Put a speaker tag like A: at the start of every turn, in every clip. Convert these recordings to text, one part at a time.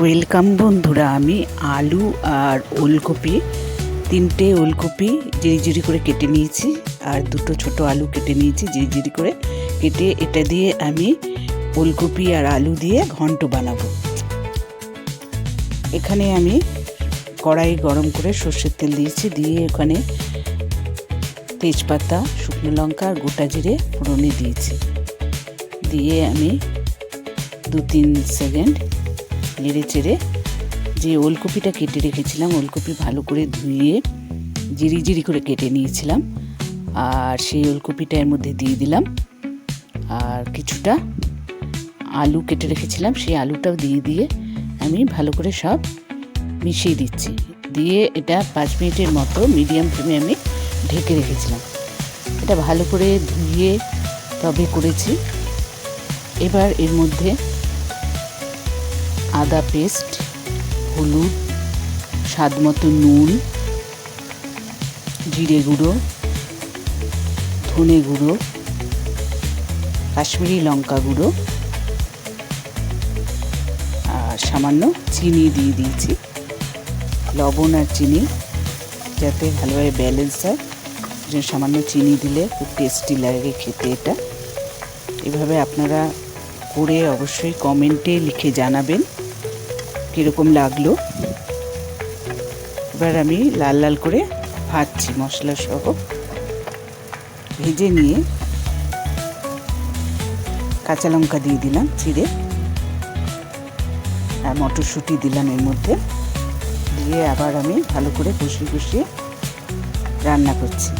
A: Welcome বন্ধুরা, আমি আলু আর ওলকপি, তিনটে ওলকপি জিরি করে কেটে নিয়েছি আর দুটো ছোট আলু কেটে নিয়েছি জিরি করে কেটে। এটা দিয়ে আমি ওলকপি আর আলু দিয়ে ঘন্ট বানাবো। এখানে আমি কড়াই গরম করে সর্ষের তেল দিয়েছি, দিয়ে ওখানে তেজপাতা, শুকনো লঙ্কা আর গোটা জিরে ফোড়নে দিয়েছি। দিয়ে আমি 2-3 সেকেন্ড নেড়ে চেড়ে যে ওলকপিটা কেটে রেখেছিলাম, ওলকপি ভালো করে ধুয়ে জিরি করে কেটে নিয়েছিলাম, আর সেই ওলকপিটা এর মধ্যে দিয়ে দিলাম। আর কিছুটা আলু কেটে রেখেছিলাম, সেই আলুটাও দিয়ে আমি ভালো করে সব মিশিয়ে দিচ্ছি। দিয়ে এটা 5 মিনিটের মতো মিডিয়াম ফ্লেমে আমি ঢেকে রেখেছিলাম। এটা ভালো করে ধুয়ে তবে করেছি। এবার এর মধ্যে আদা পেস্ট, হলুদ, স্বাদ মতো নুন, জিরে গুঁড়ো, ধনে গুঁড়ো, কাশ্মীরি লঙ্কা গুঁড়ো আর সামান্য চিনি দিয়ে দিয়েছি। লবণ আর চিনি যাতে ভালোভাবে ব্যালেন্স হয়, যে সামান্য চিনি দিলে খুব টেস্টি লাগে খেতে। এটা এভাবে আপনারা করে অবশ্যই কমেন্টে লিখে জানাবেন কীরকম লাগলো। এবার আমি লাল লাল করে ভাজছি মশলা সহ। ভেজে নিয়ে কাঁচা লঙ্কা দিয়ে দিলাম চিড়ে, আর মটরশুঁটি দিলাম এর মধ্যে। দিয়ে আবার আমি ভালো করে কষিয়ে রান্না করছি।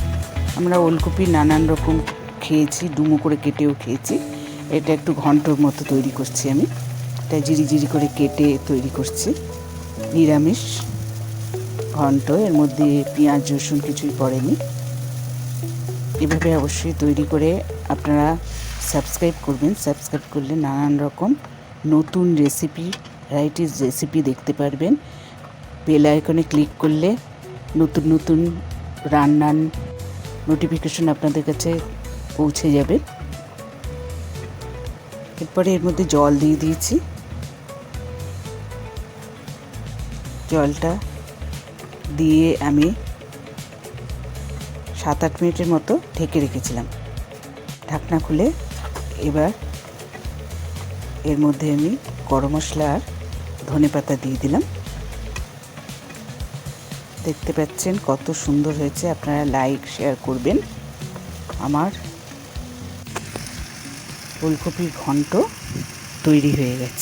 A: আমরা ওলকপি নানান রকম খেয়েছি, ডুমো করে কেটেও খেয়েছি। এটা একটু ঘন্টর মতো তৈরি করছি আমি। এটা জিরি করে কেটে তৈরি করছি নিরামিষ ঘন্ট। এর মধ্যে পেঁয়াজ রসুন কিছুই পড়েনি। এভাবে অবশ্যই তৈরি করে আপনারা সাবস্ক্রাইব করবেন। সাবস্ক্রাইব করলে নানান রকম নতুন রেসিপি, ভ্যারাইটিস রেসিপি দেখতে পারবেন। বেল আইকনে ক্লিক করলে নতুন রান্নার নোটিফিকেশন আপনাদের কাছে পৌঁছে যাবে। এরপরে এর মধ্যে জল দিয়ে দিয়েছি। জলটা দিয়ে আমি 7-8 মিনিটের মতো ঢেকে রেখেছিলাম। ঢাকনা খুলে এবার এর মধ্যে আমি গরম মশলা আর ধনেপাতা দিয়ে দিলাম। দেখতে পাচ্ছেন কত সুন্দর হয়েছে। আপনারা লাইক শেয়ার করবেন। আমার ওলকপির ঘন্ট তৈরি হয়ে গেছে।